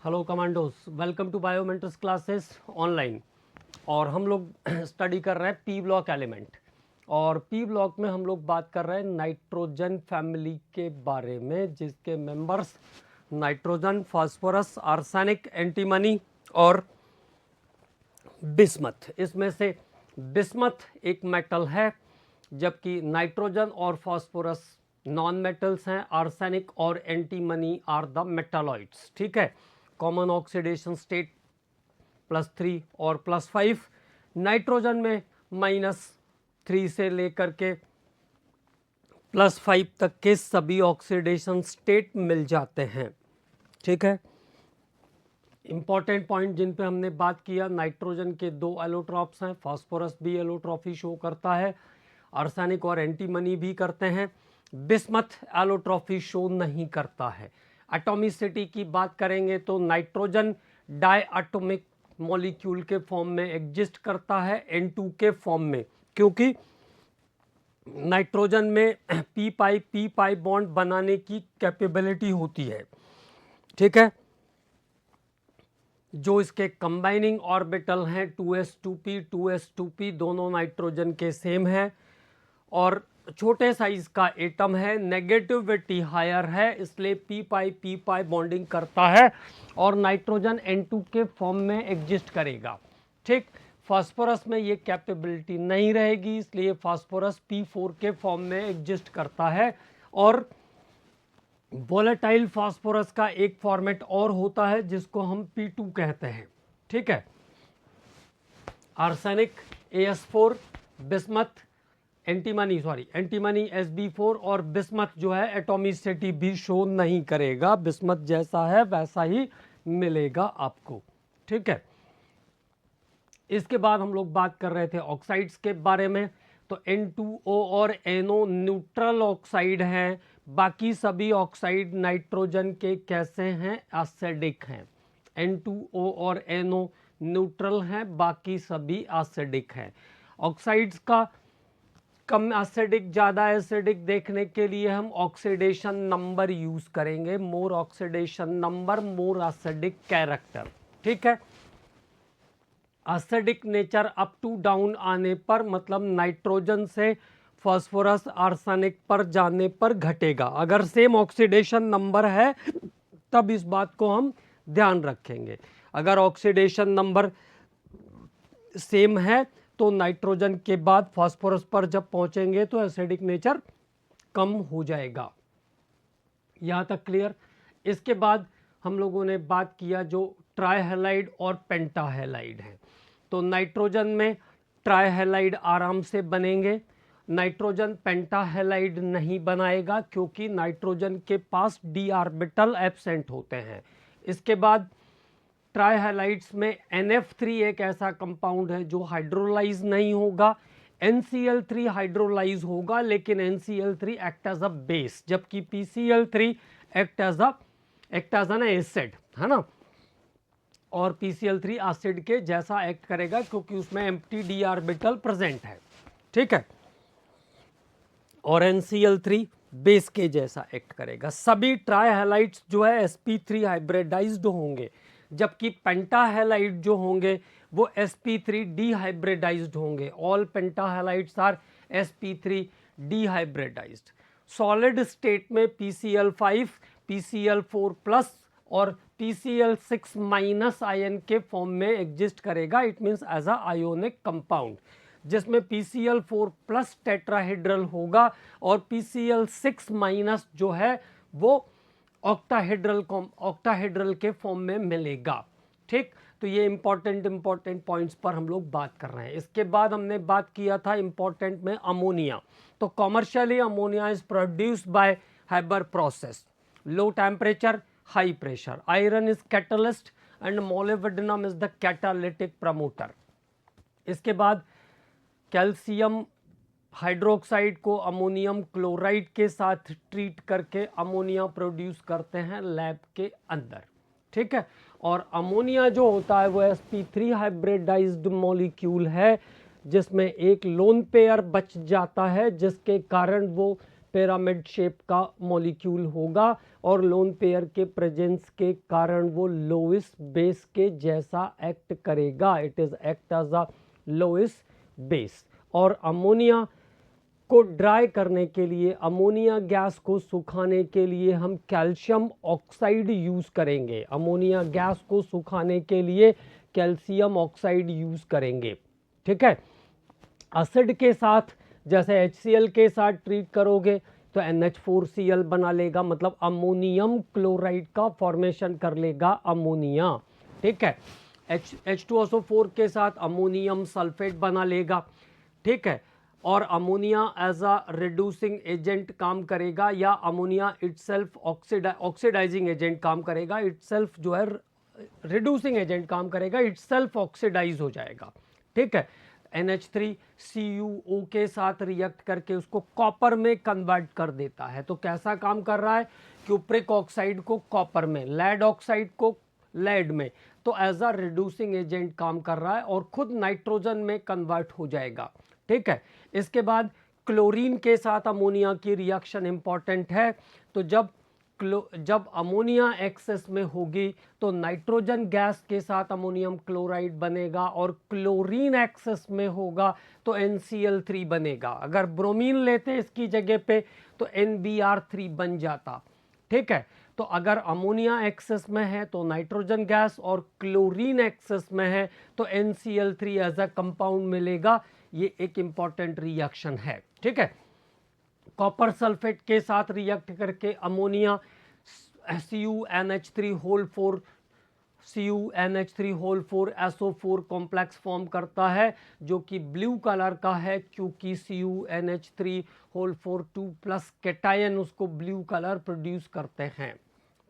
Hello commandos, welcome to biometrics classes online. और हम लोग स्टडी कर रहे हैं पी ब्लॉक एलिमेंट। और पी ब्लॉक में हम लोग बात कर रहे हैं नाइट्रोजन फैमिली के बारे में, जिसके members nitrogen, phosphorus, arsenic, antimony और बिस्मथ। इसमें से बिस्मथ एक मेटल है, जबकि नाइट्रोजन और फास्फोरस नॉन मेटल्स हैं। आर्सेनिक और एंटीमनी आर द मेटालॉइड्स। ठीक है। कॉमन ऑक्सीडेशन स्टेट +3 और +5। नाइट्रोजन में -3 से लेकर के +5 तक के सभी ऑक्सीडेशन स्टेट मिल जाते हैं। ठीक है। इंपॉर्टेंट पॉइंट जिन पे हमने बात किया, नाइट्रोजन के 2 एलोट्रॉप्स हैं, फास्फोरस भी एलोट्रॉफी शो करता है, आर्सेनिक और एंटीमनी भी करते हैं। बिस्मथ एलोट्रॉफी शो नहीं करता है। एटॉमिसिटी की बात करेंगे तो नाइट्रोजन डायएटॉमिक मॉलिक्यूल के फॉर्म में एग्जिस्ट करता है, N2 के फॉर्म में, क्योंकि नाइट्रोजन में पी पाई बॉन्ड बनाने की कैपेबिलिटी होती है। ठीक है। जो इसके कंबाइनिंग ऑर्बिटल हैं 2s2p 2s2p दोनों नाइट्रोजन के सेम है और छोटे साइज का एटम है, नेगेटिविटी हायर है, इसलिए पी पाई बॉन्डिंग करता है और नाइट्रोजन N2 के फॉर्म में एग्जिस्ट करेगा। ठीक। फास्फोरस में ये कैपेबिलिटी नहीं रहेगी, इसलिए फास्फोरस P4 के फॉर्म में एग्जिस्ट करता है। और वोलेटाइल फास्फोरस का एक फॉर्मेट और होता है जिसको हम P2 कहते हैं। ठीक है। Arsenic AS4, bismuth antimony Sb4 और बिस्मथ जो है एटॉमिसिटी भी शो नहीं करेगा, बिस्मथ जैसा है वैसा ही मिलेगा आपको। ठीक है। इसके बाद हम लोग बात कर रहे थे ऑक्साइड्स के बारे में। तो N2O और NO न्यूट्रल ऑक्साइड हैं, बाकी सभी ऑक्साइड नाइट्रोजन के कैसे हैं? एसिडिक हैं। N2O और NO न्यूट्रल हैं, बाकी सभी एसिडिक हैं। ऑक्साइड्स का कम एसिडिक ज़्यादा एसिडिक देखने के लिए हम ऑक्सीडेशन नंबर यूज करेंगे। More oxidation number, more acidic character. ठीक है। Acidic nature up to down आने पर, मतलब नाइट्रोजन से फास्फोरस आर्सेनिक पर जाने पर घटेगा। अगर सेम ऑक्सीडेशन नंबर है तब इस बात को हम ध्यान रखेंगे। अगर ऑक्सीडेशन नंबर सेम है तो नाइट्रोजन के बाद फास्फोरस पर जब पहुंचेंगे तो एसिडिक नेचर कम हो जाएगा। यहाँ तक क्लियर। इसके बाद हम लोगों ने बात किया जो ट्राइहैलाइड और पेंटाहैलाइड है। तो नाइट्रोजन में ट्राइहैलाइड आराम से बनेंगे, नाइट्रोजन पेंटाहैलाइड नहीं बनाएगा क्योंकि नाइट्रोजन के पास d ऑर्बिटल एब्सेंट होते हैं। इसके बाद ट्राइहैलाइड्स में NF3 एक ऐसा कंपाउंड है जो हाइड्रोलाइज नहीं होगा, NCl3 हाइड्रोलाइज होगा, लेकिन NCl3 act as a base, जबकि PCl3 act as an acid, है ना। और PCl3 एसिड के जैसा एक्ट करेगा क्योंकि उसमें एम्प्टी d ऑर्बिटल प्रेजेंट है। ठीक है। और NCl3 बेस के जैसा एक्ट करेगा। सभी ट्राइहैलाइड्स जो है sp3 हाइब्रिडाइज्ड होंगे, जबकि पेंटाहैलाइड जो होंगे वो sp3 डिहाइब्रिडाइज्ड होंगे। All pentahalides are sp3 d hybridized. Solid state में PCl5, PCl4+ और PCl6- आयन के फॉर्म में एग्जिस्ट करेगा। It means as a ionic compound, जिसमें PCl4+ टेट्राहेड्रल होगा और PCl6- जो है वो ऑक्टाहेड्रल के फॉर्म में मिलेगा। ठीक। तो ये इंपॉर्टेंट पॉइंट्स पर हम लोग बात कर रहे हैं। इसके बाद हमने बात किया था इंपॉर्टेंट में अमोनिया। तो commercially ammonia is produced by Haber process, low temperature high pressure. Iron is catalyst and molybdenum is the catalytic promoter. इसके बाद कैल्शियम हाइड्रोक्साइड को अमोनियम क्लोराइड के साथ ट्रीट करके अमोनिया प्रोड्यूस करते हैं लैब के अंदर। ठीक है। और अमोनिया जो होता है वो sp3 हाइब्रिडाइज्ड मॉलिक्यूल है, जिसमें एक लोन पेयर बच जाता है, जिसके कारण वो पिरामिड शेप का मॉलिक्यूल होगा और लोन पेयर के प्रेजेंस के कारण वो लोइस बेस के जैसा एक्ट करेगा, it is act as a Lewis base. और अमोनिया को ड्राई करने के लिए, अमोनिया गैस को सुखाने के लिए हम कैल्शियम ऑक्साइड यूज़ करेंगे। अमोनिया गैस को सुखाने के लिए कैल्शियम ऑक्साइड यूज़ करेंगे, ठीक है। एसिड के साथ जैसे HCl के साथ ट्रीट करोगे तो NH4Cl बना लेगा, मतलब अमोनियम क्लोराइड का फॉर्मेशन कर लेगा अमोनिया, ठीक है। H2SO4 के साथ अमोनियम सल्फेट बना लेगा, ठीक है। और ammonia as a reducing agent काम करेगा, या अमोनिया इटसेल्फ ऑक्सीडाइजिंग एजेंट काम करेगा, इटसेल्फ जो है रिड्यूसिंग एजेंट काम करेगा, इटसेल्फ ऑक्सीडाइज हो जाएगा, ठीक है। NH3CuO के साथ रिएक्ट करके उसको कॉपर में कन्वर्ट कर देता है। तो कैसा काम कर रहा है, क्यूप्रिक ऑक्साइड को कॉपर में, लेड ऑक्साइड को लेड में, तो एज अ रिड्यूसिंग एजेंट काम कर रहा है और खुद नाइट्रोजन में कन्वर्ट हो जाएगा, ठीक है। इसके बाद क्लोरीन के साथ अमोनिया की रिएक्शन इंपॉर्टेंट है। तो जब अमोनिया एक्सेस में होगी तो नाइट्रोजन गैस के साथ अमोनियम क्लोराइड बनेगा, और क्लोरीन एक्सेस में होगा तो NCl3 बनेगा। अगर ब्रोमीन लेते इसकी जगह पे तो NBr3 बन जाता, ठीक है। तो अगर अमोनिया एक्सेस में है तो नाइट्रोजन गैस, और क्लोरीन एक्सेस में है तो NCl3 एज अ कंपाउंड मिलेगा। ये एक इंपॉर्टेंट रिएक्शन है, ठीक है। कॉपर सल्फेट के साथ रिएक्ट करके ammonia CuNH3 SO4 complex form करता है, जो कि ब्लू कलर का है क्योंकि CuNH3 2+ कैटायन उसको ब्लू कलर प्रोड्यूस करते हैं,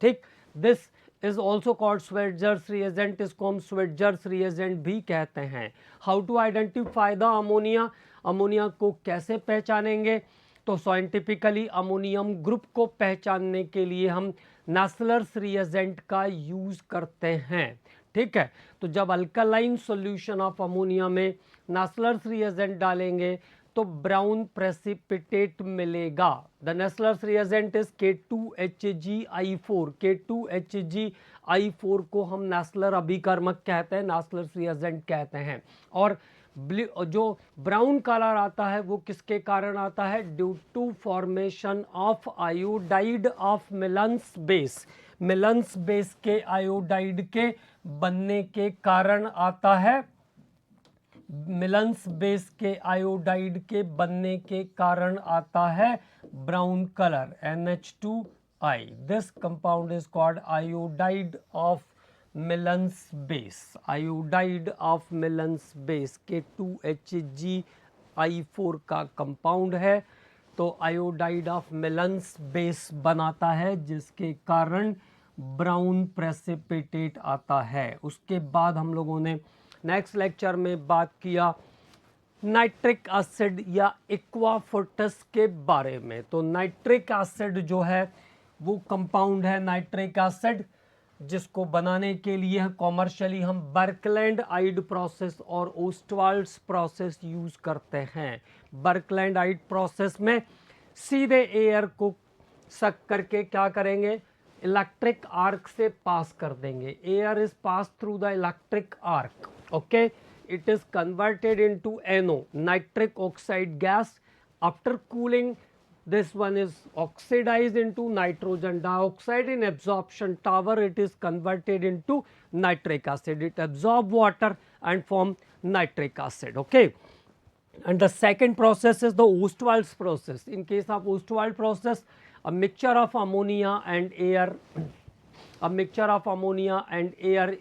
ठीक। This is also called Schweitzer's reagent, इसको हम स्वेटजर्स रिएजेंट भी कहते हैं। How to identify the ammonia, ammonia को कैसे पहचानेंगे, तो साइंटिफिकली अमोनियम ग्रुप को पहचानने के लिए हम नासलर्स रिएजेंट का यूज करते हैं, ठीक है। तो जब अल्कलाइन सॉल्यूशन ऑफ अमोनिया में नासलर्स रिएजेंट डालेंगे तो ब्राउन प्रेसिपिटेट मिलेगा। The Nessler's reagent is K2HgI4, K2HgI4 को हम नासलर अभिकर्मक कहते हैं, नासलर्स रिएजेंट कहते हैं। और जो ब्राउन कलर आता है वो किसके कारण आता है, due to formation of iodide of Millon's base, Millon's base के आयोडाइड के बनने के कारण आता है, मिलन्स बेस के आयोडाइड के बनने के कारण आता है brown colour NH2I। This compound is called iodide of Millon's base, iodide of Millon's base K2HgI4 का कंपाउंड है। तो आयोडाइड ऑफ मिलन्स बेस बनाता है जिसके कारण ब्राउन प्रेसिपिटेट आता है। उसके बाद हम लोगों ने नेक्स्ट लेक्चर में बात किया नाइट्रिक एसिड या एक्वाफोर्टिस के बारे में। तो नाइट्रिक एसिड जो है वो कंपाउंड है, नाइट्रिक एसिड, जिसको बनाने के लिए कॉमर्शियली हम बर्कलैंड आइड प्रोसेस और ओस्टवाल्ड्स प्रोसेस यूज करते हैं। बर्कलैंड आइड प्रोसेस में सीधे एयर को सक करके क्या करेंगे, इलेक्ट्रिक आर्क से पास कर देंगे। Air is pass through the electric arc, okay, it is converted into NO, nitric oxide gas. After cooling, this one is oxidized into nitrogen dioxide. In absorption tower, it is converted into nitric acid. It absorbs water and form nitric acid, okay. And the second process is the Ostwald's process. In case of Ostwald process, a mixture of ammonia and air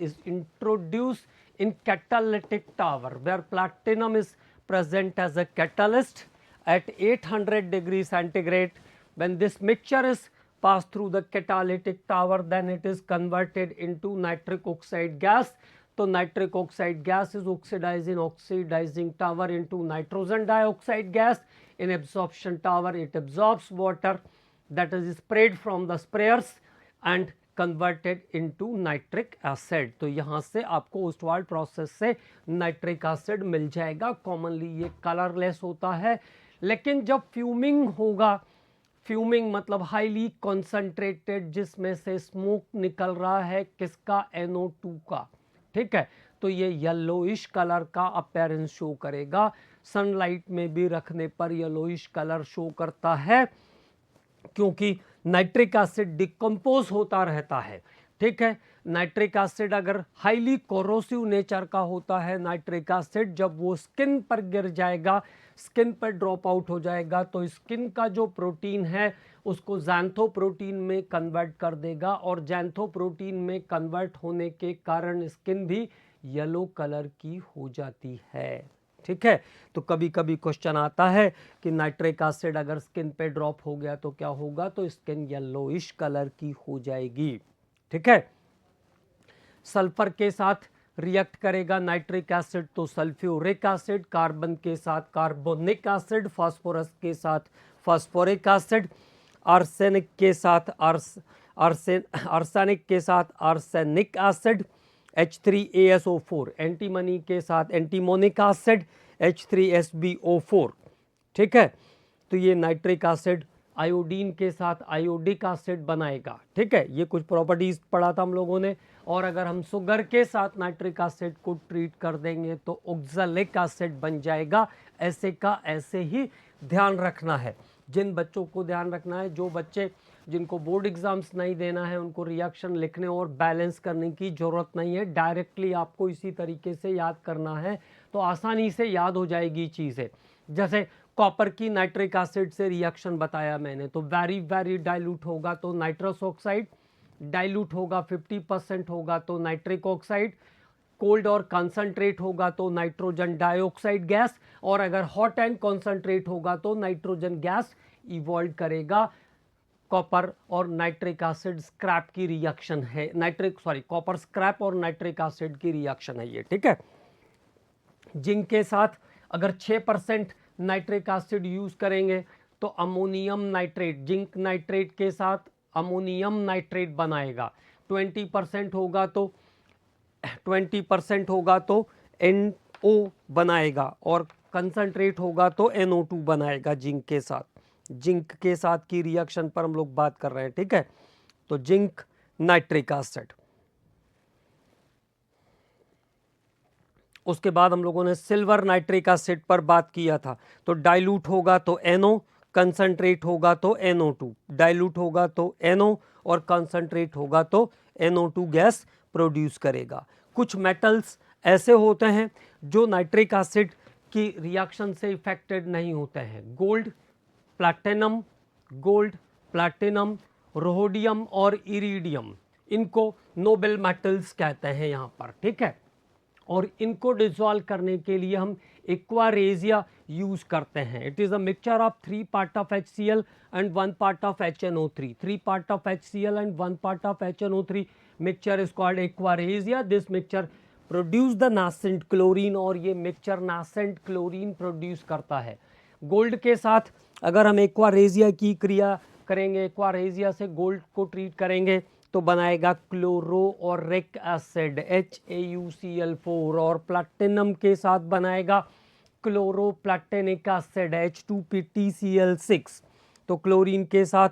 is introduced in catalytic tower, where platinum is present as a catalyst at 800 degrees centigrade. When this mixture is passed through the catalytic tower, then it is converted into nitric oxide gas. So nitric oxide gas is oxidized in oxidizing tower into nitrogen dioxide gas. In absorption tower, it absorbs water that is sprayed from the sprayers and converted into nitric acid. तो यहाँ से आपको Ostwald process से nitric acid मिल जाएगा। Commonly ये colourless होता है, लेकिन जब फ्यूमिंग होगा, फ्यूमिंग मतलब हाईली कॉन्सेंट्रेटेड, जिसमें से स्मोक निकल रहा है, किसका, NO2 का, ठीक है। तो ये येलोइश कलर का अपीयरेंस शो करेगा। सनलाइट में भी रखने पर येलोइश कलर शो करता है, क्योंकि नाइट्रिक एसिड डिकम्पोज होता रहता है, ठीक है। नाइट्रिक एसिड अगर हाईली कोरोसिव नेचर का होता है, नाइट्रिक एसिड जब वो स्किन पर गिर जाएगा, स्किन पर ड्रॉप आउट हो जाएगा, तो स्किन का जो प्रोटीन है उसको ज़ैंथोप्रोटीन में कन्वर्ट कर देगा, और ज़ैंथोप्रोटीन में कन्वर्ट होने के कारण स्किन भी येलो कलर की हो जाती है, ठीक है। तो कभी कभी क्वेश्चन आता है कि नाइट्रिक एसिड अगर स्किन पे ड्रॉप हो गया तो क्या होगा, तो स्किन येलोइश कलर की हो जाएगी, ठीक है। सल्फर के साथ रिएक्ट करेगा नाइट्रिक एसिड, तो सल्फ्यूरिक एसिड, कार्बन के साथ कार्बोनिक एसिड, फास्फोरस के साथ फास्फोरिक एसिड, आर्सेनिक के साथ आर्सेनिक के साथ आर्सेनिक एसिड, H3ASO4, एंटीमनी के साथ एंटीमोनिक एसिड, H3SbO4, ठीक है। तो ये नाइट्रिक एसिड आयोडीन के साथ आयोडिक एसिड बनाएगा, ठीक है। ये कुछ प्रॉपर्टीज पढ़ा था हम लोगों ने। और अगर हम शुगर के साथ नाइट्रिक एसिड को ट्रीट कर देंगे तो ऑक्सैलिक एसिड बन जाएगा। ऐसे का ऐसे ही ध्यान रखना है। जिन बच्चों को ध्यान रखना है, जो बच्चे जिनको बोर्ड एग्जाम्स नहीं देना है, उनको रिएक्शन लिखने और बैलेंस करने की ज़रूरत नहीं है, डायरेक्टली आपको इसी तरीके से याद करना है, तो आसानी से याद हो जाएगी चीज़ें। जैसे कॉपर की नाइट्रिक एसिड से रिएक्शन बताया मैंने, तो वेरी वेरी डाइल्यूट होगा तो नाइट्रस ऑक्साइड, डाइल्यूट होगा 50% होगा तो नाइट्रिक ऑक्साइड, कोल्ड और कंसंट्रेट होगा तो नाइट्रोजन डाइऑक्साइड गैस, और अगर हॉट एंड कॉन्सनट्रेट होगा तो नाइट्रोजन गैस इवॉल्व करेगा। कॉपर और नाइट्रिक एसिड स्क्रैप की रिएक्शन है, कॉपर स्क्रैप और नाइट्रिक एसिड की रिएक्शन है ये, ठीक है। जिंक के साथ अगर 6% नाइट्रिक एसिड यूज करेंगे तो अमोनियम नाइट्रेट, जिंक नाइट्रेट के साथ अमोनियम नाइट्रेट बनाएगा। 20% होगा तो NO बनाएगा, और कंसंट्रेट होगा तो NO2 बनाएगा जिंक के साथ। जिंक के साथ की रिएक्शन पर हम लोग बात कर रहे हैं, ठीक है। तो जिंक नाइट्रिक एसिड। उसके बाद हम लोगों ने सिल्वर नाइट्रिक एसिड पर बात किया था। तो डाइल्यूट होगा तो NO, कंसंट्रेट होगा तो NO2, डाइल्यूट होगा तो NO और कंसंट्रेट होगा तो NO2 गैस प्रोड्यूस करेगा। कुछ मेटल्स ऐसे होते हैं जो नाइट्रिक एसिड की रिएक्शन से इफेक्टेड नहीं होते हैं। गोल्ड, प्लैटिनम, रोडियम और इरिडियम, इनको नोबल मेटल्स कहते हैं यहाँ पर, ठीक है। और इनको डिसॉल्व करने के लिए हम एक्वारेजिया यूज करते हैं। It is a mixture of 3 part of HCl and 1 part of HNO3. 3 part of HCl and 1 part of HNO3 mixture is called aquaresia. This mixture produce the nascent chlorine, और ये mixture nascent chlorine produce करता है। Gold के साथ अगर हम aqua regia की क्रिया करेंगे, एक्वारेजिया से गोल्ड को ट्रीट करेंगे तो बनाएगा क्लोरोरिक एसिड HAUCl4, और प्लैटिनम के साथ बनाएगा क्लोरोप्लैटिनिक एसिड H2PtCl6। तो क्लोरीन के साथ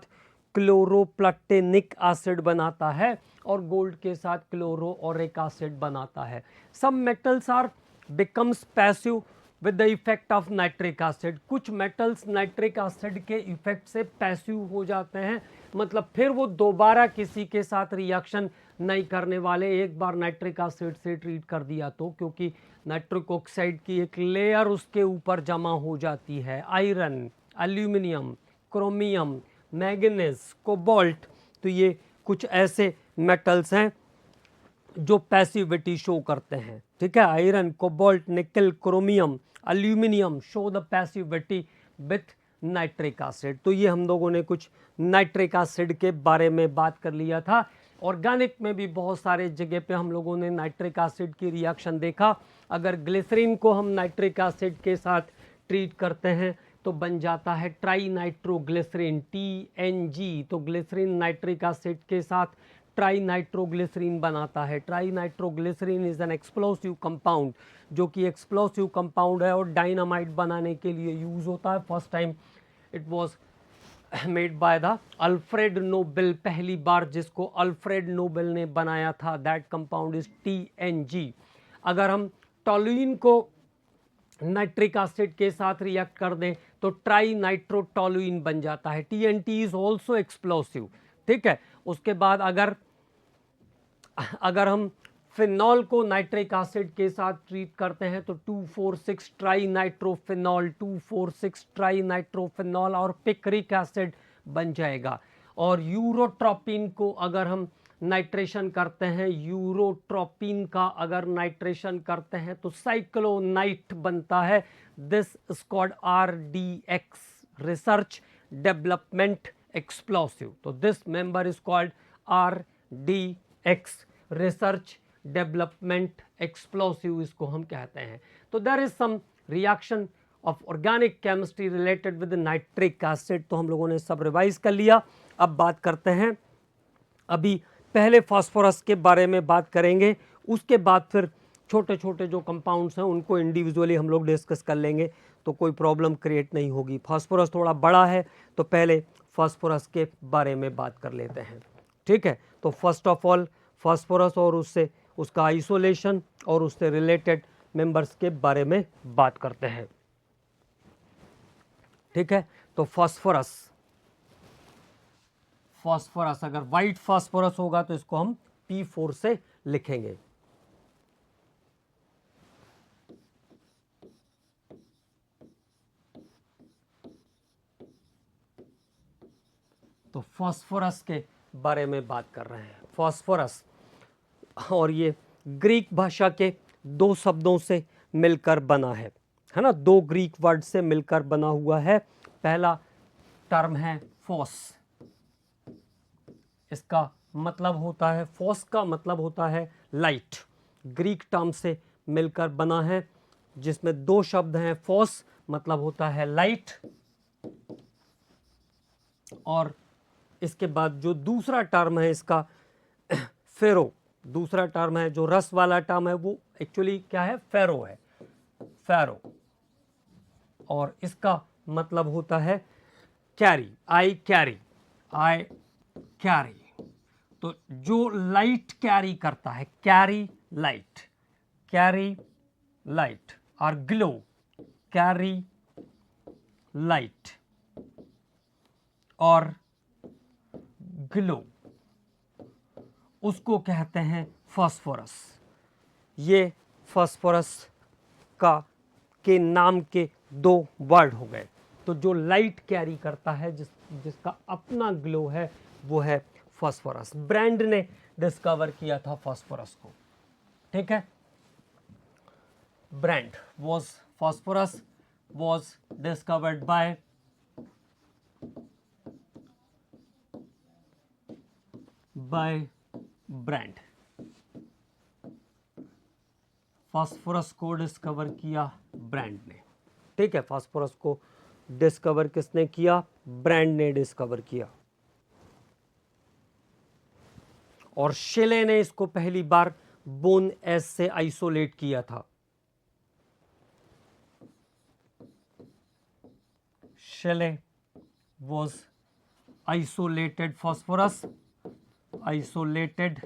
क्लोरोप्लैटिनिक एसिड बनाता है और गोल्ड के साथ क्लोरोरिक एसिड बनाता है। Some metals are becomes passive with the effect of nitric acid. कुछ मेटल्स नाइट्रिक एसिड के इफेक्ट से पैसिव हो जाते हैं, मतलब फिर वो दोबारा किसी के साथ रिएक्शन नहीं करने वाले, एक बार नाइट्रिक एसिड से ट्रीट कर दिया तो, क्योंकि नाइट्रिक ऑक्साइड की एक लेयर उसके ऊपर जमा हो जाती है। Iron, aluminium, chromium, manganese, cobalt, तो ये कुछ ऐसे मेटल्स हैं जो पैसिविटी शो करते हैं, ठीक है। आयरन, कोबाल्ट, निकल, chromium, aluminium show the passivity with nitric acid. तो ये हम लोगों ने कुछ नाइट्रिक एसिड के बारे में बात कर लिया था। ऑर्गेनिक में भी बहुत सारे जगह पे हम लोगों ने नाइट्रिक एसिड की रिएक्शन देखा। अगर ग्लिसरीन को हम नाइट्रिक एसिड के साथ ट्रीट करते हैं तो बन जाता है ट्राई नाइट्रोग्लिसरीन TNG। तो ग्लिसरीन नाइट्रिक एसिड के साथ ट्राई नाइट्रोग्लिसरीन बनाता है। Trinitroglycerin is an explosive compound, जो कि एक्सप्लोसिव कंपाउंड है और डायनामाइट बनाने के लिए यूज होता है। First time it was made by the Alfred Nobel, पहली बार जिसको अल्फ्रेड नोबेल ने बनाया था, दैट कंपाउंड इज TNG। अगर हम टॉलुइन को नाइट्रिक एसिड के साथ रिएक्ट कर दें तो ट्राई नाइट्रोटोलुइन बन जाता है। TNT इज ऑल्सो एक्सप्लोसिव, ठीक है। उसके बाद अगर हम फिनॉल को नाइट्रिक एसिड के साथ ट्रीट करते हैं तो 2,4,6 ट्राई नाइट्रोफिनॉल, 2,4,6 ट्राई नाइट्रोफिनॉल और पिक्रिक एसिड बन जाएगा। और यूरोट्रोपिन को अगर हम नाइट्रेशन करते हैं, यूरोट्रोपिन का अगर नाइट्रेशन करते हैं तो साइक्लोनाइट बनता है। This is called RDX, research development explosive. तो this member is called RDX, research development explosive इसको हम कहते हैं। तो there is some reaction of organic chemistry related with nitric acid, तो हम लोगों ने सब रिवाइज कर लिया। अब बात करते हैं, अभी पहले फास्फोरस के बारे में बात करेंगे, उसके बाद फिर छोटे छोटे जो कंपाउंड्स हैं उनको इंडिविजुअली हम लोग डिस्कस कर लेंगे, तो कोई प्रॉब्लम क्रिएट नहीं होगी। फास्फोरस थोड़ा बड़ा है तो पहले फास्फोरस के बारे में बात कर लेते हैं, ठीक है। तो फर्स्ट ऑफ ऑल फास्फोरस और उससे उसका आइसोलेशन और उससे रिलेटेड मेंबर्स के बारे में बात करते हैं, ठीक है। तो फास्फोरस अगर व्हाइट फास्फोरस होगा तो इसको हम P4 से लिखेंगे। तो फास्फोरस के बारे में बात कर रहे हैं। फास्फोरस, और ये ग्रीक भाषा के दो शब्दों से मिलकर बना है ना, दो ग्रीक वर्ड से मिलकर बना हुआ है। पहला टर्म है फोस, इसका मतलब होता है, फोस का मतलब होता है लाइट, ग्रीक टर्म से मिलकर बना है जिसमें दो शब्द हैं। फोस मतलब होता है लाइट, और इसके बाद जो दूसरा टर्म है इसका फेरो, दूसरा टर्म है जो रस वाला टर्म है वो एक्चुअली क्या है, फेरो है, फेरो, और इसका मतलब होता है carry, I carry, I carry. तो जो लाइट कैरी करता है, कैरी लाइट, कैरी लाइट, और ग्लो, कैरी लाइट और ग्लो, उसको कहते हैं फास्फोरस। ये फास्फोरस का के नाम के दो वर्ड हो गए। तो जो लाइट कैरी करता है, जिसका अपना ग्लो है, वो है फास्फोरस। ब्रांड ने डिस्कवर किया था फास्फोरस को, ठीक है। Brand was, phosphorus was discovered by brand. Phosphorus को डिस्कवर किया ब्रांड ने, ठीक है। फास्फोरस को डिस्कवर किसने किया, ब्रांड ने डिस्कवर किया। और शेले ने इसको पहली बार बोन एस से आइसोलेट किया था। शेले was isolated phosphorus, isolated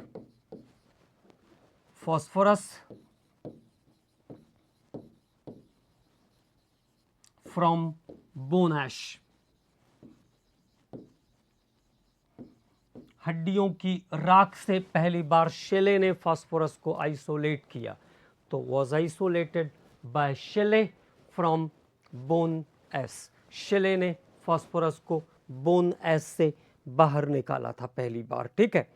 phosphorus from bone ash, हड्डियों की राख से पहली बार शेले ने फास्फोरस को आइसोलेट किया। तो was isolated by Scheele from bone ash, Scheele ने फास्फोरस को बोन एस से बाहर निकाला था पहली बार, ठीक है।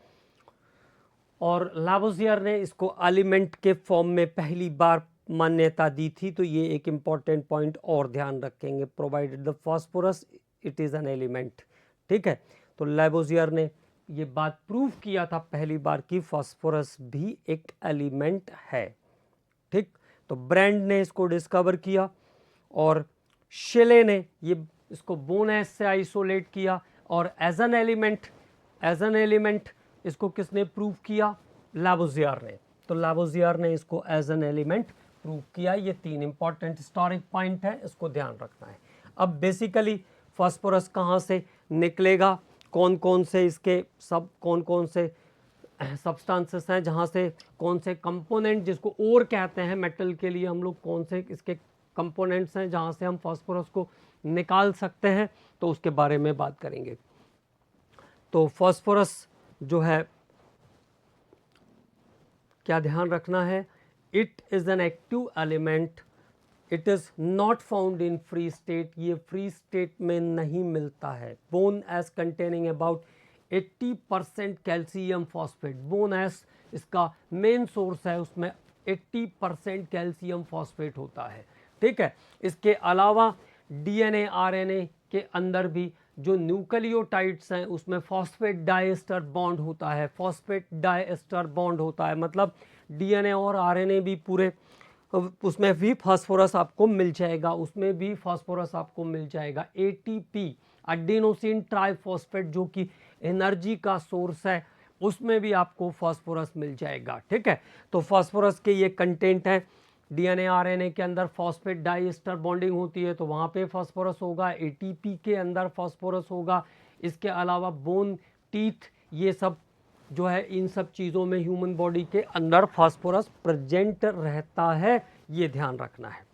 और लावोजियर ने इसको एलिमेंट के फॉर्म में पहली बार मान्यता दी थी। तो ये एक इंपॉर्टेंट पॉइंट और ध्यान रखेंगे, provided the phosphorus it is an element, ठीक है। तो लावोजियर ने ये बात प्रूव किया था पहली बार कि फास्फोरस भी एक एलिमेंट है, ठीक। तो ब्रांड ने इसको डिस्कवर किया और शेले ने ये इसको बोन एस से आइसोलेट किया, और एज एन एलिमेंट इसको किसने प्रूव किया, लावोजियर ने। तो लावोजियर ने इसको एज एन एलिमेंट प्रूव किया। ये तीन इंपॉर्टेंट हिस्टोरिक पॉइंट है, इसको ध्यान रखना है। अब बेसिकली फास्फोरस कहाँ से निकलेगा, कौन कौन से इसके सब कौन कौन से सब्सटेंसेस हैं, जहाँ से कौन से कंपोनेंट, जिसको ओर कहते हैं मेटल के लिए, हम लोग कौन से इसके कंपोनेंट्स हैं जहाँ से हम फास्फोरस को निकाल सकते हैं, तो उसके बारे में बात करेंगे। तो फास्फोरस जो है, क्या ध्यान रखना है, it is an active element, it is not found in free state, ये फ्री स्टेट में नहीं मिलता है। Bone S containing about 80% calcium phosphate, bone S इसका मेन सोर्स है, उसमें 80% कैल्शियम फॉस्फेट होता है, ठीक है। इसके अलावा डीएनए आरएनए के अंदर भी जो न्यूक्लियोटाइड्स हैं उसमें फॉस्फेट डाइएस्टर बॉन्ड होता है, फॉस्फेट डाइएस्टर बॉन्ड होता है, मतलब डीएनए और आरएनए भी पूरे, उसमें भी फास्फोरस आपको मिल जाएगा, उसमें भी फास्फोरस आपको मिल जाएगा। एटीपी एडेनोसिन ट्राइफॉस्फेट जो कि एनर्जी का सोर्स है, उसमें भी आपको फास्फोरस मिल जाएगा, ठीक है। तो फास्फोरस के ये कंटेंट है, डीएनए आरएनए के अंदर फॉस्फेट डाइएस्टर बॉन्डिंग होती है तो वहाँ पे फास्फोरस होगा, एटीपी के अंदर फास्फोरस होगा। इसके अलावा बोन, टीथ, ये सब जो है, इन सब चीज़ों में ह्यूमन बॉडी के अंदर फास्फोरस प्रेजेंट रहता है, ये ध्यान रखना है।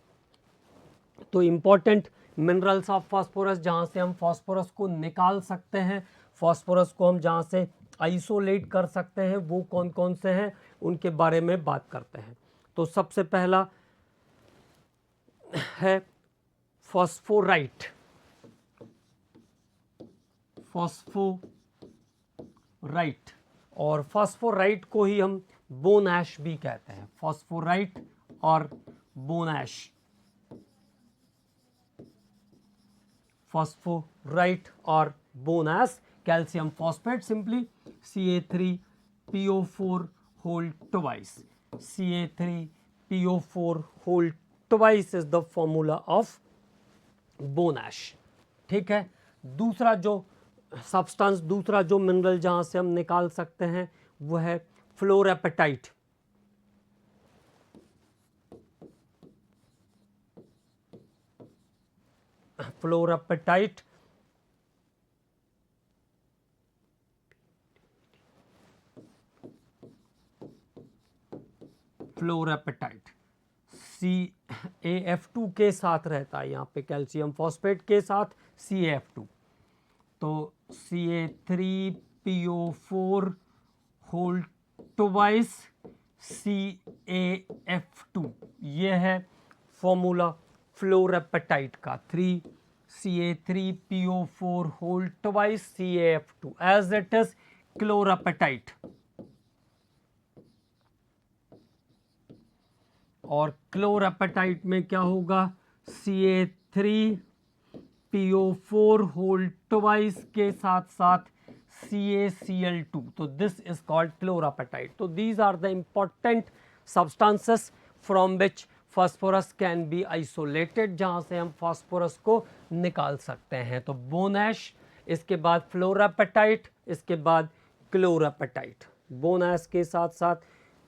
तो इम्पॉर्टेंट मिनरल्स ऑफ फास्फोरस, जहाँ से हम फास्फोरस को निकाल सकते हैं, फास्फोरस को हम जहाँ से आइसोलेट कर सकते हैं, वो कौन कौन से हैं, उनके बारे में बात करते हैं। तो सबसे पहला है फॉस्फोराइट, फॉस्फोराइट, और फास्फोराइट को ही हम बोन ऐश भी कहते हैं, फास्फोराइट और बोन ऐश। फास्फोराइट और bone ash, calcium phosphate simply Ca3PO4 whole twice, Ca3PO4 whole twice is the formula of bone ash, ठीक है। दूसरा जो सब्सटेंस, दूसरा जो मिनरल जहाँ से हम निकाल सकते हैं वो है फ्लोरेपेटाइट, फ्लोरेपेटाइट, फ्लोरेपेटाइट CaF2 के साथ रहता है, यहाँ पे कैल्शियम फॉस्फेट के साथ CaF2, तो Ca3PO4 होल ट्वाइस CaF2, ये है फॉर्मूला फ्लोरेपेटाइट का, 3Ca3PO4 whole twice CaF2 as it is chlorapatite. और क्लोरेपेटाइट में क्या होगा, Ca3PO4 होल ट्वाइस के साथ साथ CaCl2, तो दिस इज कॉल्ड क्लोरेपेटाइट। तो these are the important substances from which phosphorus can be isolated, जहाँ से हम फास्फोरस को निकाल सकते हैं। तो बोन ऐश, इसके बाद फ्लोरेपेटाइट, इसके बाद क्लोरेपेटाइट। बोन ऐश के साथ साथ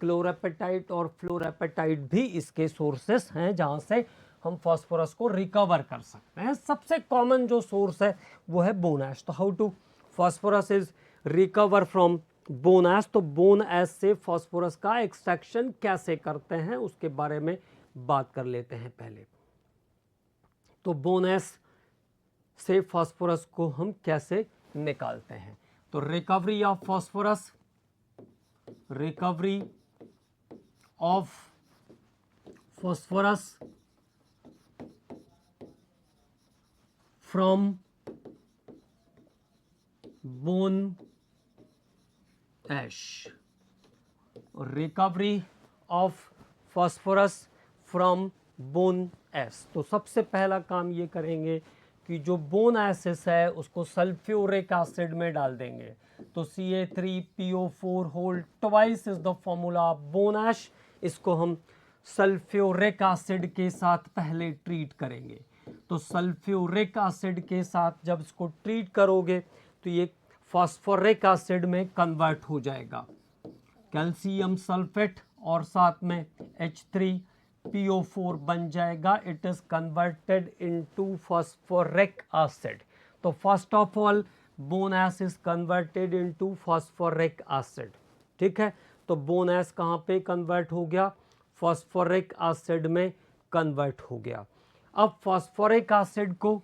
क्लोरेपेटाइट और फ्लोरेपेटाइट भी इसके सोर्सेस हैं जहाँ से हम फास्फोरस को रिकवर कर सकते हैं। सबसे कॉमन जो सोर्स है वो है बोन ऐश। तो how to phosphorus is recover from bone ash, तो बोन ऐश से फास्फोरस का एक्सट्रैक्शन कैसे करते हैं उसके बारे में बात कर लेते हैं पहले। तो बोन ऐश से फास्फोरस को हम कैसे निकालते हैं, तो recovery of phosphorus, recovery of phosphorus from bone ash, recovery of phosphorus from bone ash। तो सबसे पहला काम ये करेंगे कि जो बोन एसिस है उसको सल्फ्यूरिक एसिड में डाल देंगे। तो Ca3PO4 whole twice is the formula of bone ash, इसको हम सल्फ्यूरिक एसिड के साथ पहले ट्रीट करेंगे। तो सल्फ्यूरिक एसिड के साथ जब इसको ट्रीट करोगे तो ये फास्फोरिक एसिड में कन्वर्ट हो जाएगा, कैल्शियम सल्फेट, और साथ में H3PO4 बन जाएगा, it is converted into phosphoric acid. तो first of all bone ash is converted into phosphoric acid, ठीक है। तो बोन एश कहाँ पे कन्वर्ट हो गया, फॉस्फोरिक एसिड में कन्वर्ट हो गया। अब फॉस्फोरिक एसिड को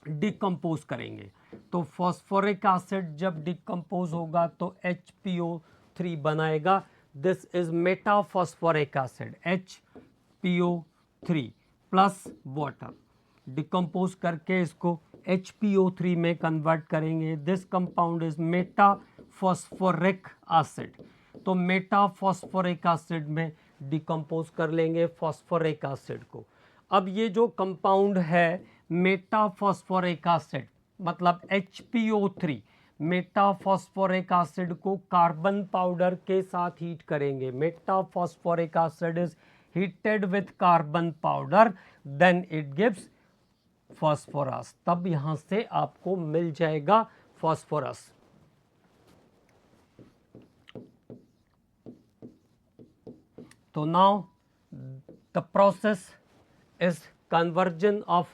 डिकम्पोज करेंगे, तो फॉस्फोरिक एसिड जब डिकम्पोज होगा तो HPO3 बनाएगा। This is Meta phosphoric acid, HPO3 plus water. Decompose करके इसको HPO3 में कन्वर्ट करेंगे। This compound is Meta phosphoric acid. तो मेटा फॉस्फोरिक एसिड में डिकम्पोज कर लेंगे फॉस्फोरिक एसिड को। अब ये जो कंपाउंड है मेटा फॉस्फोरिक एसिड मतलब HPO3, मेटा फॉस्फोरिक एसिड को कार्बन पाउडर के साथ हीट करेंगे। Metaphosphoric acid is heated with carbon powder, then it gives phosphorus. तब यहां से आपको मिल जाएगा फॉस्फोरस। तो now the process is conversion of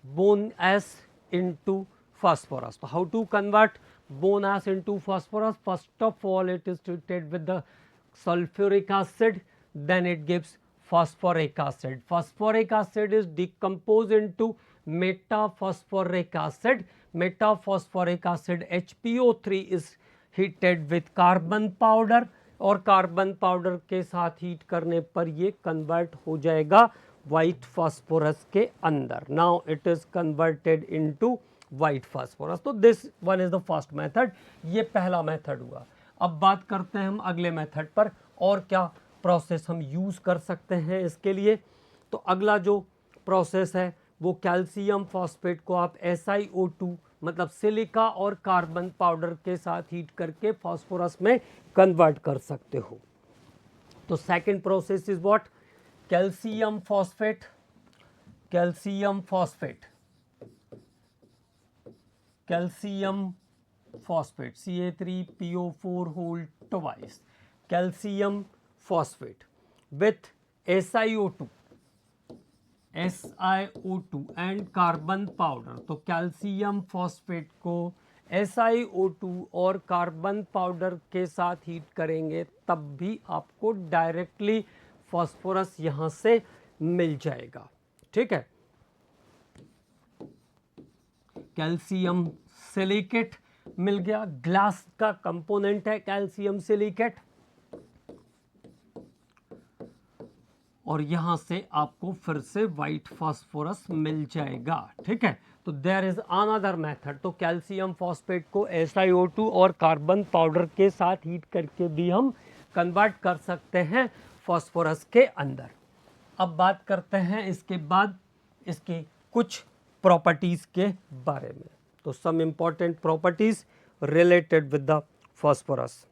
bone ash into phosphorus. So how to convert bone ash into phosphorus? First of all, it is treated with the sulfuric acid, then it gives phosphoric acid. Phosphoric acid is decomposed into metaphosphoric acid. Metaphosphoric acid HPO3 is heated with carbon powder और carbon powder के साथ heat करने पर ये convert हो जाएगा white phosphorus के अंदर। Now it is converted into white phosphorus. तो this one is the first method, ये पहला मेथड हुआ। अब बात करते हैं हम अगले मेथड पर, और क्या प्रोसेस हम यूज कर सकते हैं इसके लिए। तो अगला जो प्रोसेस है वो कैल्शियम फॉस्फेट को आप SiO2 मतलब सिलिका और कार्बन पाउडर के साथ हीट करके फास्फोरस में कन्वर्ट कर सकते हो। तो second process is what, calcium phosphate. Calcium phosphate, calcium phosphate Ca3PO4 whole twice, calcium phosphate with SiO2 and carbon powder. तो कैल्शियम फॉस्फेट को SiO2 और कार्बन पाउडर के साथ हीट करेंगे तब भी आपको डायरेक्टली फास्फोरस यहां से मिल जाएगा, ठीक है। कैल्शियम सिलिकेट मिल गया, ग्लास का कंपोनेंट है कैल्शियम सिलिकेट, और यहां से आपको फिर से व्हाइट फास्फोरस मिल जाएगा, ठीक है। तो देयर इज अनदर मेथड। तो कैल्शियम फॉस्फेट को SiO2 और कार्बन पाउडर के साथ हीट करके भी हम कन्वर्ट कर सकते हैं फास्फोरस के अंदर। अब बात करते हैं इसके बाद इसकी कुछ प्रॉपर्टीज के बारे में। तो some important properties related with the phosphorus.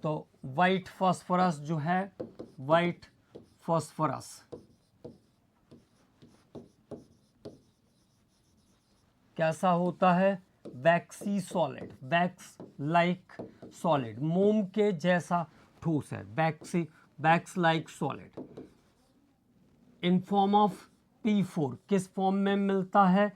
तो व्हाइट फास्फोरस जो है, व्हाइट फास्फोरस कैसा होता है, waxy solid, wax like solid, मोम के जैसा ठोस है, wax like solid in form of P4। किस फॉर्म में मिलता है,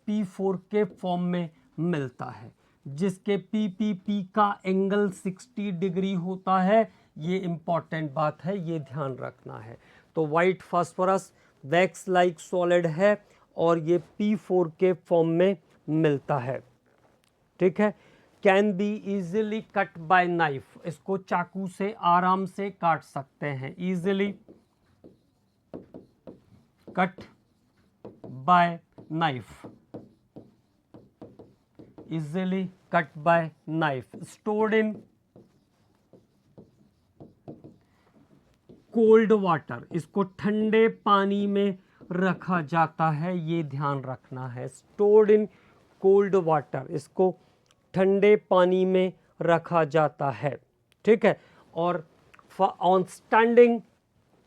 P4 के फॉर्म में मिलता है, जिसके PPP का एंगल 60 डिग्री होता है। ये इंपॉर्टेंट बात है, ये ध्यान रखना है। तो white phosphorus wax like solid है और ये P4 के फॉर्म में मिलता है, ठीक है। Can be easily cut by knife, इसको चाकू से आराम से काट सकते हैं, easily cut by knife, easily cut by knife, stored in cold water, इसको ठंडे पानी में रखा जाता है, ये ध्यान रखना है। stored in cold water, इसको ठंडे पानी में रखा जाता है, ठीक है। और on standing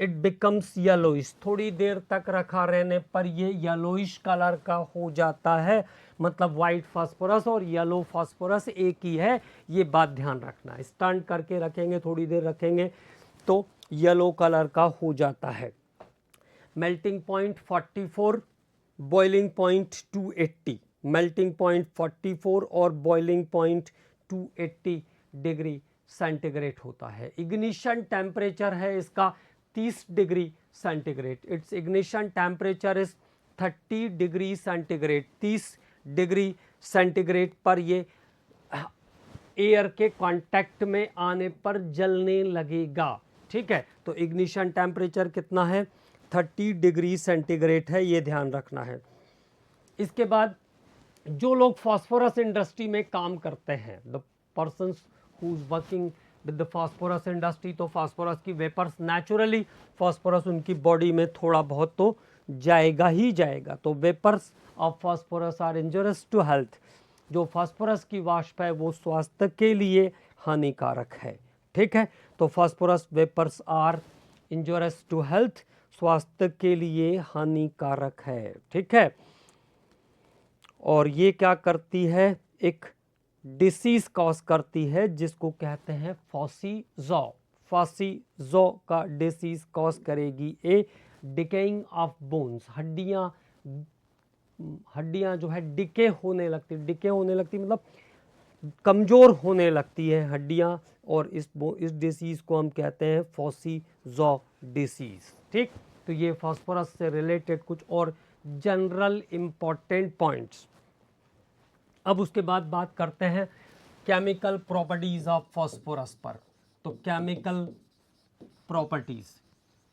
it becomes yellowish, थोड़ी देर तक रखा रहने पर ये येलोइश कलर का हो जाता है। मतलब व्हाइट फास्फोरस और येलो फास्फोरस एक ही है, ये बात ध्यान रखना है। स्टैंड करके रखेंगे, थोड़ी देर रखेंगे तो येलो कलर का हो जाता है। Melting point 44, boiling point 280, melting point 44 और बॉइलिंग पॉइंट 280 डिग्री सेंटीग्रेड होता है। इग्निशन टेम्परेचर है इसका 30 degree centigrade. It's ignition temperature is 30 degree centigrade. 30 degree centigrade पर ये एयर के कांटेक्ट में आने पर जलने लगेगा। ठीक है, तो इग्निशन टेम्परेचर कितना है? 30 डिग्री सेंटीग्रेड है, ये ध्यान रखना है। इसके बाद जो लोग फास्फोरस इंडस्ट्री में काम करते हैं, the persons who is working with the phosphorus industry, तो फास्फोरस की वेपर्स, नेचुरली फास्फोरस उनकी बॉडी में थोड़ा बहुत तो जाएगा ही जाएगा। तो vapours of phosphorus are injurious to health. जो फास्फोरस की वाष्प है वो स्वास्थ्य के लिए हानिकारक है। ठीक है, तो phosphorus vapours are injurious to health, स्वास्थ्य के लिए हानिकारक है। ठीक है, और ये क्या करती है? एक डिसीज कॉज करती है जिसको कहते हैं फॉसीजॉ। फॉसीजॉ का डिसीज कॉज करेगी ए डिकेइंग ऑफ बोन्स। हड्डियां जो है डिके होने लगती, डिके होने लगती मतलब कमजोर होने लगती है हड्डियां, और इस डिसीज को हम कहते हैं फॉसीजॉ डिसीज। ठीक, तो ये फास्फोरस से रिलेटेड कुछ और जनरल इंपॉर्टेंट पॉइंट्स। अब उसके बाद बात करते हैं केमिकल प्रॉपर्टीज ऑफ फास्फोरस पर। तो chemical properties,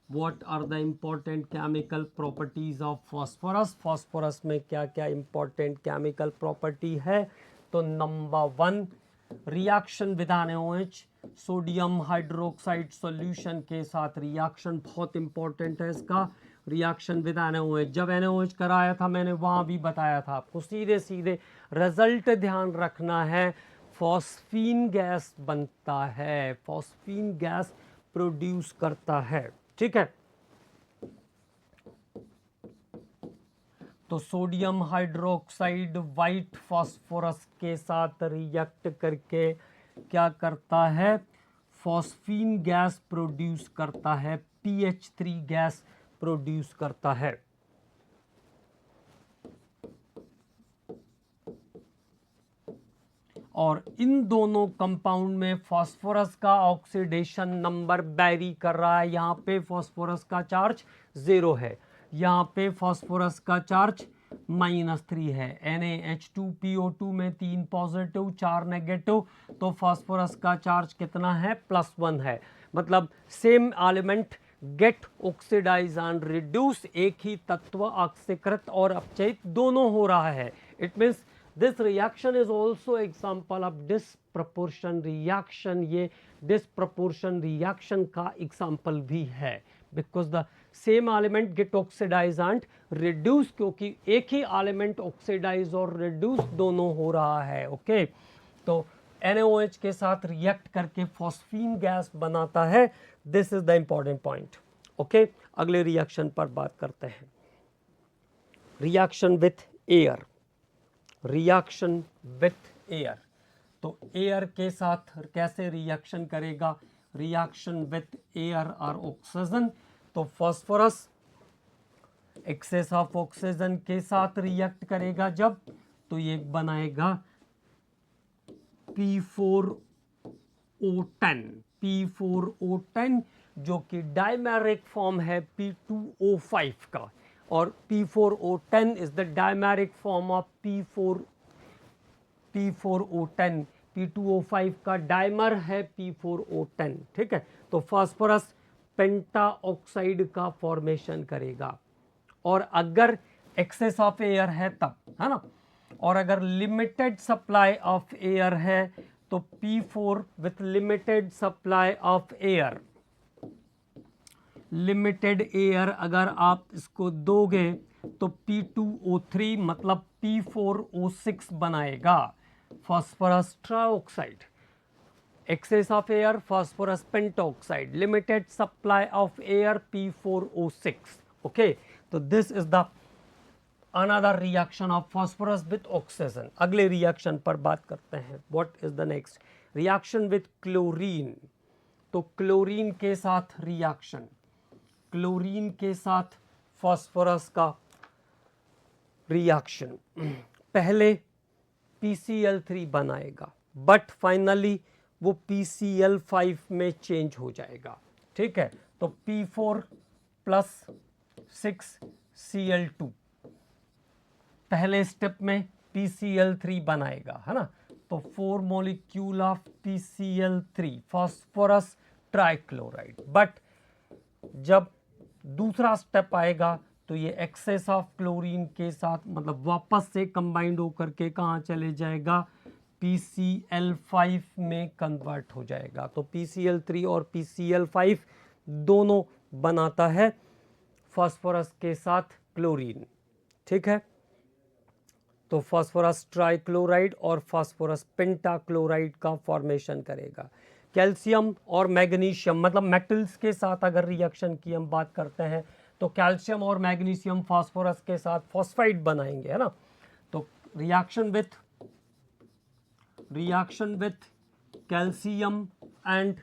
what are the important chemical properties of phosphorus? Phosphorus में क्या क्या इंपॉर्टेंट केमिकल प्रॉपर्टी है? तो number 1, reaction with NaOH, sodium hydroxide solution के साथ रिएक्शन बहुत इंपॉर्टेंट है इसका। रिएक्शन विद NaOH, जब NaOH कराया था मैंने वहाँ भी बताया था आपको, सीधे सीधे रिजल्ट ध्यान रखना है। फॉस्फीन गैस बनता है, फॉस्फीन गैस प्रोड्यूस करता है। ठीक है, तो सोडियम हाइड्रोक्साइड वाइट फास्फोरस के साथ रिएक्ट करके क्या करता है? फॉस्फीन गैस प्रोड्यूस करता है, PH3 गैस प्रोड्यूस करता है। और इन दोनों कंपाउंड में फास्फोरस का ऑक्सीडेशन नंबर वेरी कर रहा है। यहाँ पे फास्फोरस का चार्ज 0 है, यहाँ पे फास्फोरस का चार्ज -3 है। NaH2PO2 में 3 पॉजिटिव 4 नेगेटिव, तो फास्फोरस का चार्ज कितना है? +1 है। मतलब same element get oxidise and reduce, एक ही तत्व ऑक्सीकृत और अपचयित दोनों हो रहा है। It means this reaction is also example of disproportion reaction. ये डिसप्रपोर्शन रिएक्शन का एग्जाम्पल भी है, because the same element get oxidise and reduce, क्योंकि एक ही एलिमेंट ऑक्सीडाइज और रिड्यूस दोनों हो रहा है। ओके, तो NaOH के साथ रिएक्ट करके फॉस्फीन गैस बनाता है। This is the important point. Okay, अगले रिएक्शन पर बात करते हैं। Reaction with air, reaction with air, तो एयर के साथ कैसे रिएक्शन करेगा? रिएक्शन विथ एयर और ऑक्सीजन, तो फास्फोरस एक्सेस ऑफ ऑक्सीजन के साथ रिएक्ट करेगा जब, तो ये बनाएगा P4O10, P4O10 जो कि डायमेरिक फॉर्म है P2O5 का, और P4O10 is the dimeric form of P4O10। P2O5 का डाइमर है P4O10। ठीक है, तो फास्फोरस पेंटा ऑक्साइड का फॉर्मेशन करेगा, और अगर एक्सेस ऑफ एयर है तब, है ना, और अगर लिमिटेड सप्लाई ऑफ एयर है तो P4 with limited supply of air, limited air अगर आप इसको दोगे तो P2O3 मतलब P4O6 बनाएगा, phosphorus trioxide. Excess of air phosphorus pentoxide, limited supply of air P4O6। Okay, तो this is the another reaction of phosphorus with oxygen. अगले reaction पर बात करते हैं। What is the next? Reaction with chlorine. तो क्लोरीन के साथ रिएक्शन, क्लोरीन के साथ फास्फोरस का रिएक्शन, पहले PCl3 बनाएगा बट फाइनली वो PCl5 में चेंज हो जाएगा, ठीक है। तो P4 प्लस 6Cl2 पहले स्टेप में PCl3 बनाएगा, है ना। तो 4 molecule of PCl3 phosphorus trichloride, but जब दूसरा स्टेप आएगा तो ये एक्सेस ऑफ क्लोरीन के साथ मतलब वापस से कंबाइंड होकर के कहाँ चले जाएगा, PCl5 में कन्वर्ट हो जाएगा। तो PCl3 और PCl5 दोनों बनाता है फास्फोरस के साथ क्लोरीन, ठीक है। तो फास्फोरस ट्राइक्लोराइड और फास्फोरस पेंटाक्लोराइड का फॉर्मेशन करेगा। कैल्शियम और मैग्नीशियम मतलब मेटल्स के साथ अगर रिएक्शन की हम बात करते हैं तो कैल्शियम और मैग्नीशियम फास्फोरस के साथ फॉस्फाइड बनाएंगे, है ना। तो reaction with calcium and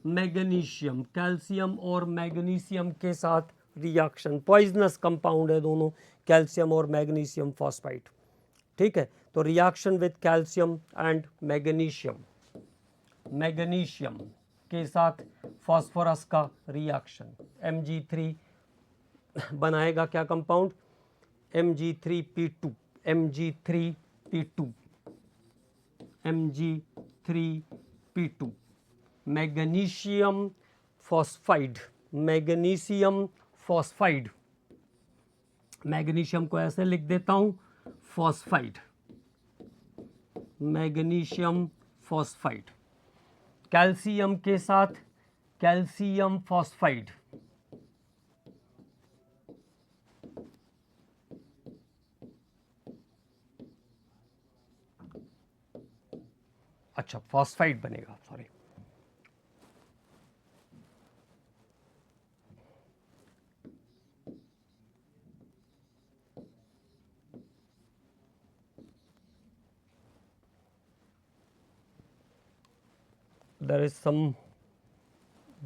magnesium, calcium और मैग्नीशियम के साथ रिएक्शन, पॉइजनस कंपाउंड है दोनों, कैल्शियम और मैग्नीशियम फॉस्फाइड, ठीक है। तो reaction with calcium and magnesium, magnesium के साथ फास्फोरस का रिएक्शन, Mg3 बनाएगा क्या compound, Mg3P2, Mg3P2, Mg3P2, magnesium phosphide, magnesium phosphide, magnesium को ऐसे लिख देता हूं फॉस्फाइड, मैग्नीशियम फॉस्फाइड, कैल्शियम के साथ कैल्शियम फॉस्फाइड, अच्छा फॉस्फाइड बनेगा, sorry, there is some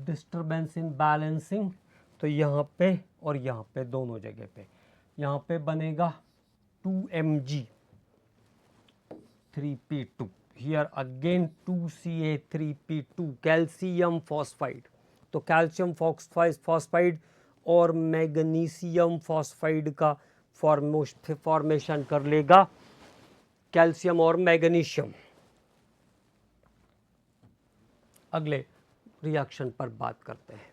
disturbance in balancing, तो यहाँ पे और यहाँ पे दोनों जगह पे, यहाँ पे बनेगा 2Mg3P2, here again 2Ca3P2, calcium phosphide. तो कैल्शियम फॉस्फाइड और मैग्नीशियम फॉस्फाइड का फॉर्मेशन कर लेगा कैल्शियम और मैग्नीशियम। अगले रिएक्शन पर बात करते हैं।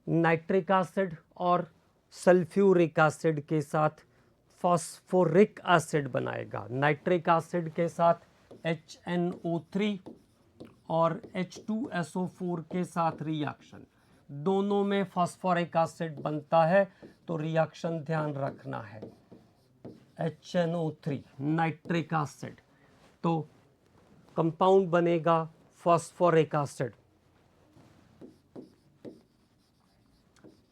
नाइट्रिक एसिड और सल्फ्यूरिक एसिड के साथ फास्फोरिक एसिड बनाएगा। नाइट्रिक एसिड के साथ HNO3 और H2SO4 के साथ रिएक्शन, दोनों में फास्फोरिक एसिड बनता है, तो रिएक्शन ध्यान रखना है HNO3 नाइट्रिक एसिड, तो कंपाउंड बनेगा phosphoric acid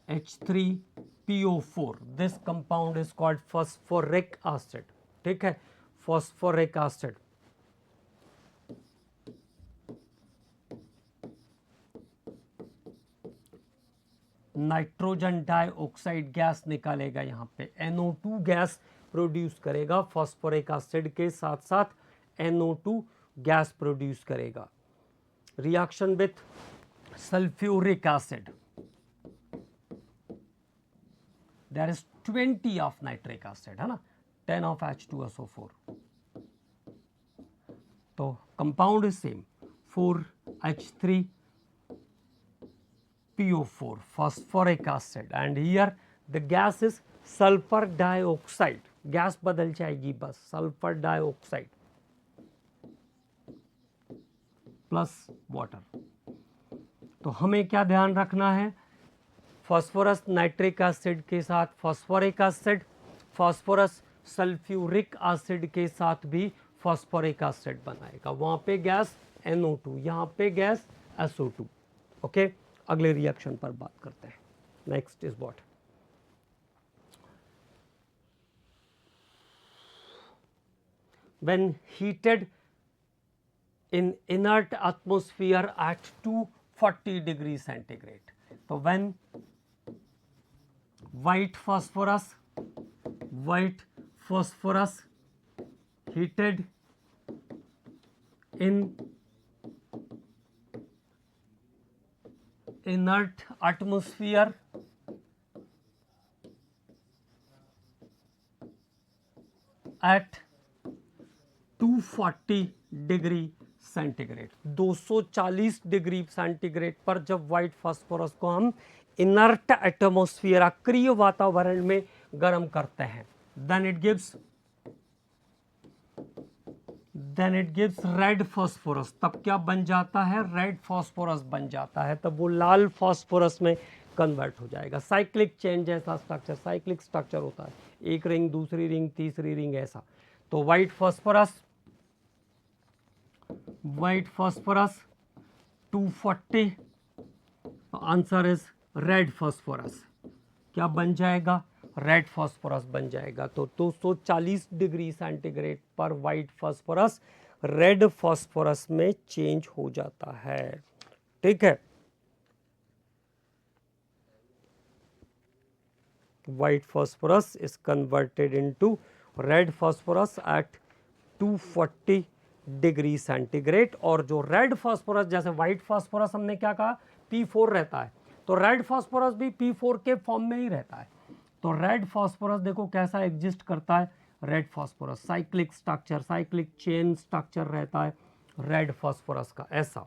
H3PO4, this compound is called phosphoric acid, ठीक है, phosphoric acid. Nitrogen dioxide gas निकालेगा, यहाँ पे NO2 गैस प्रोड्यूस करेगा, फास्फोरिक एसिड के साथ साथ NO2 गैस प्रोड्यूस करेगा। Reaction with sulphuric acid, there is 20 of nitric acid, है ना, 10 ऑफ H2SO4, तो compound is same 4H3PO4 phosphoric acid, and here the gas is sulfur dioxide, gas बदल जाएगी बस, सल्फर डाइऑक्साइड प्लस वाटर। तो हमें क्या ध्यान रखना है, फास्फोरस नाइट्रिक एसिड के साथ phosphoric acid, phosphorus sulphuric acid के साथ भी फास्फोरिक एसिड बनाएगा, वहां पे गैस NO2, यहाँ पे गैस SO2, ओके। अगले रिएक्शन पर बात करते हैं। Next is what, when heated in inert atmosphere at 240 degree centigrade. तो when white phosphorus heated in inert atmosphere at 240 degree centigrade, 240 degree centigrade पर जब व्हाइट फास्फोरस को हम इनर्ट एटमॉस्फेयर अक्रिय वातावरण में गर्म करते हैं, then it gives red phosphorus. तब क्या बन जाता है? रेड फास्फोरस बन जाता है, तब वो लाल फास्फोरस में कन्वर्ट हो जाएगा। साइक्लिक चेन जैसा स्ट्रक्चर, साइक्लिक स्ट्रक्चर होता है, एक रिंग, दूसरी रिंग, तीसरी रिंग, ऐसा। तो white phosphorus 240, answer is red phosphorus. क्या बन जाएगा? रेड फास्फोरस बन जाएगा। तो 240 डिग्री सेंटीग्रेड पर व्हाइट फास्फोरस रेड फास्फोरस में चेंज हो जाता है। ठीक है, white phosphorus is converted into red phosphorus at 240 degree centigrade. और जो रेड फास्फोरस, जैसे व्हाइट फास्फोरस हमने क्या कहा, P4 रहता है, तो रेड फास्फोरस भी P4 के फॉर्म में ही रहता है। तो रेड फास्फोरस देखो कैसा एग्जिस्ट करता है, red phosphorus cyclic structure, cyclic chain structure रहता है रेड फास्फोरस का, ऐसा।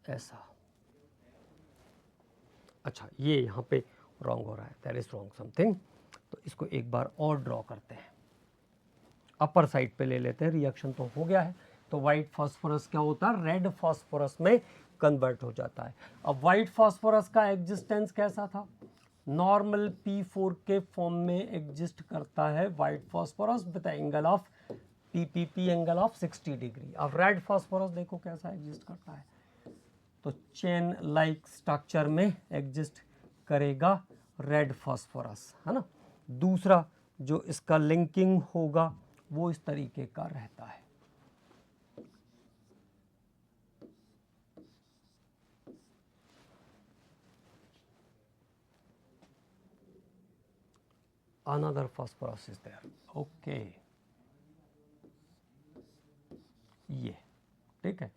ऐसा। अच्छा, ये यहाँ पे रॉन्ग हो रहा है, देयर इज रॉन्ग समथिंग, तो इसको एक बार और ड्रॉ करते हैं, अपर साइड पे ले लेते हैं। रिएक्शन तो हो गया है, तो व्हाइट फास्फोरस क्या होता है, रेड फास्फोरस में कन्वर्ट हो जाता है। अब व्हाइट फास्फोरस का एग्जिस्टेंस कैसा था? नॉर्मल P4 के फॉर्म में एग्जिस्ट करता है white phosphorus with angle of PPP angle of 60 degree. अब रेड फास्फोरस देखो कैसा एग्जिस्ट करता है, तो चेन लाइक स्ट्रक्चर में एग्जिस्ट करेगा रेड फास्फोरस, है ना। दूसरा जो इसका लिंकिंग होगा वो इस तरीके का रहता है। Another phosphorus is there, okay, ये ठीक है।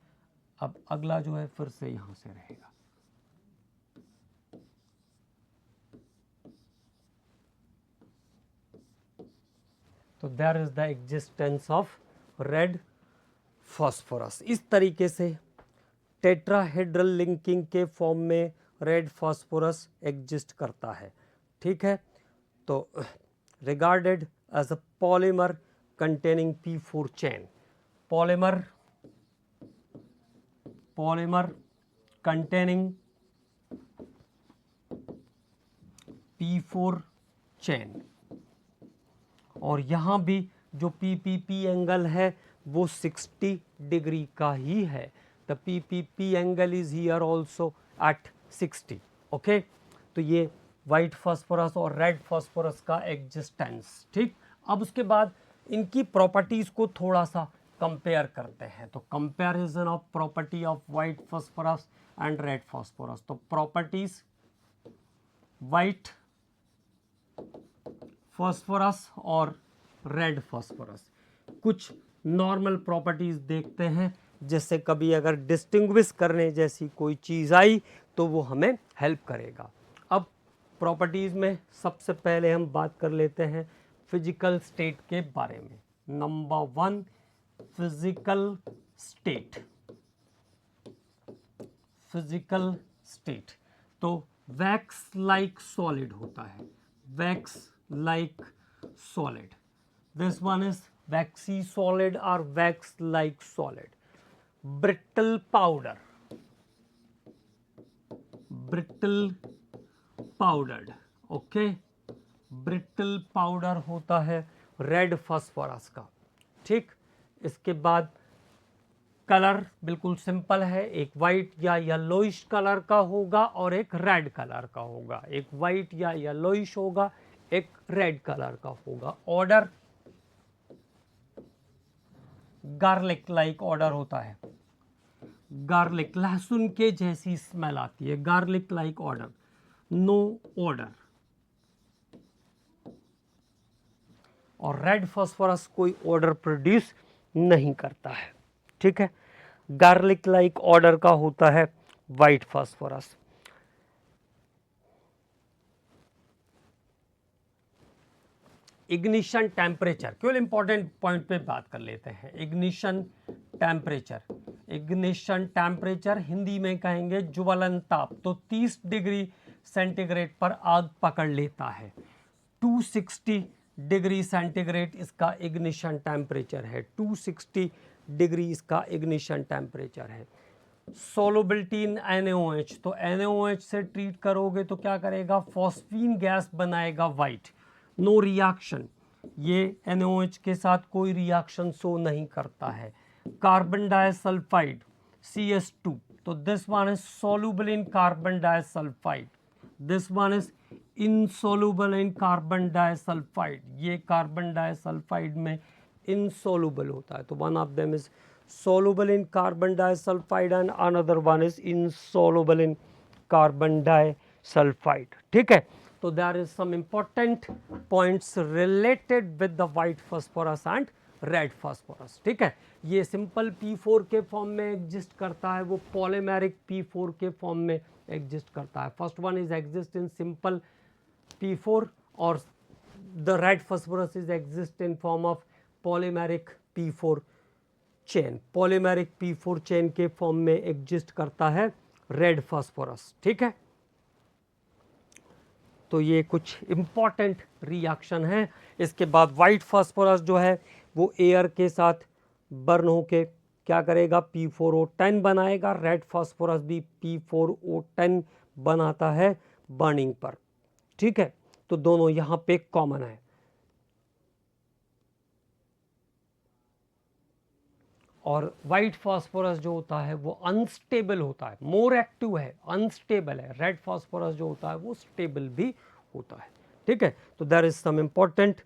अब अगला जो है फिर से यहां से रहेगा, तो there is the existence of red phosphorus. इस तरीके से टेट्राहेड्रल लिंकिंग के फॉर्म में रेड फास्फोरस एग्जिस्ट करता है। ठीक है, तो regarded as a polymer containing P4 chain, polymer containing P4 chain, और यहाँ भी जो PPP एंगल है वो 60 डिग्री का ही है। The PPP angle is here also eight 60, okay. तो ये व्हाइट फास्फोरस और रेड फास्फोरस का एग्जिस्टेंस। ठीक, अब उसके बाद इनकी प्रॉपर्टीज को थोड़ा सा कंपेयर करते हैं। तो comparison of property of white phosphorus and red phosphorus. तो प्रॉपर्टीज व्हाइट फास्फोरस और रेड फास्फोरस, कुछ नॉर्मल प्रॉपर्टीज देखते हैं, जिससे कभी अगर डिस्टिंग्विश करने जैसी कोई चीज़ आई तो वो हमें हेल्प करेगा। अब प्रॉपर्टीज़ में सबसे पहले हम बात कर लेते हैं फिजिकल स्टेट के बारे में। Number 1, physical state. Physical state तो वैक्स लाइक सॉलिड होता है, wax like solid. This one is waxy solid or wax like solid. Brittle powder, brittle powdered, okay, brittle powder होता है रेड फास्फोरस का। ठीक, इसके बाद कलर बिल्कुल सिंपल है, एक वाइट या येलोइश कलर का होगा और एक रेड कलर का होगा। एक वाइट या येलोइश होगा, एक रेड कलर का होगा। ऑर्डर गार्लिक लाइक ऑर्डर होता है, गार्लिक लहसुन के जैसी स्मेल आती है, garlic like odour, no odour. और रेड फास्फोरस कोई ऑर्डर प्रोड्यूस नहीं करता है, ठीक है। गार्लिक लाइक ऑर्डर का होता है व्हाइट फास्फोरस। इग्निशन टेम्परेचर, केवल इंपॉर्टेंट पॉइंट पे बात कर लेते हैं। Ignition temperature, ignition temperature Hindi में कहेंगे ज्वलन ताप। तो 30 डिग्री सेंटीग्रेड पर आग पकड़ लेता है, 260 डिग्री सेंटीग्रेड इसका इग्निशन टेम्परेचर है, 260 डिग्री इसका इग्निशन टेम्परेचर है। सोलुबिलिटी इन NaOH, तो NaOH से ट्रीट करोगे तो क्या करेगा, फॉस्फीन गैस बनाएगा वाइट, नो रिएक्शन, ये NaOH के साथ कोई रिएक्शन शो नहीं करता है। कार्बन डाइसल्फाइड CS2, तो this one is soluble in carbon disulphide, this one is insoluble in carbon disulphide, ये कार्बन डाइसल्फाइड में insoluble होता है। तो one of them is soluble in carbon disulfide and another one is insoluble in carbon disulfide, ठीक है। तो there is some important points related with the white phosphorus and red phosphorus, ठीक है। ये सिंपल P4 के form में exist करता है, वो पॉलीमेरिक P4 के फॉर्म में एग्जिस्ट करता है। First one is exist in simple P4 और the red phosphorus is exist in form of polymeric P4 chain, polymeric P4 chain के फॉर्म में एग्जिस्ट करता है रेड फास्फोरस, ठीक है। तो ये कुछ इंपॉर्टेंट रिएक्शन है। इसके बाद व्हाइट फास्फोरस जो है वो एयर के साथ बर्न होके क्या करेगा, P4O10 बनाएगा। रेड फास्फोरस भी P4O10 बनाता है बर्निंग पर, ठीक है। तो दोनों यहाँ पे कॉमन है। और व्हाइट फास्फोरस जो होता है वो अनस्टेबल होता है, मोर एक्टिव है, अनस्टेबल है। रेड फास्फोरस जो होता है वो स्टेबल भी होता है, ठीक है। तो there is some important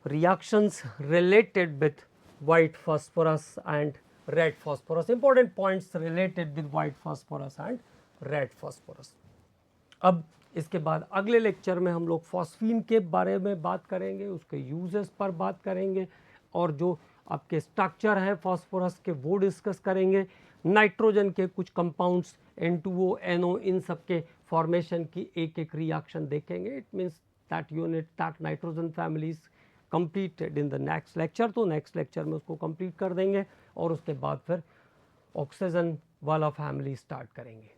reactions related with white phosphorus and red phosphorus, important points related with white phosphorus and red phosphorus. अब इसके बाद अगले लेक्चर में हम लोग फॉस्फीन के बारे में बात करेंगे, उसके यूजेस पर बात करेंगे और जो आपके स्ट्रक्चर है फास्फोरस के वो डिस्कस करेंगे। नाइट्रोजन के कुछ कंपाउंड्स N2O, NO, इन सब के फॉर्मेशन की एक एक रिएक्शन देखेंगे। It means that unit, that nitrogen family is completed in the next lecture. तो नेक्स्ट लेक्चर में उसको कंप्लीट कर देंगे और उसके बाद फिर ऑक्सीजन वाला फैमिली स्टार्ट करेंगे।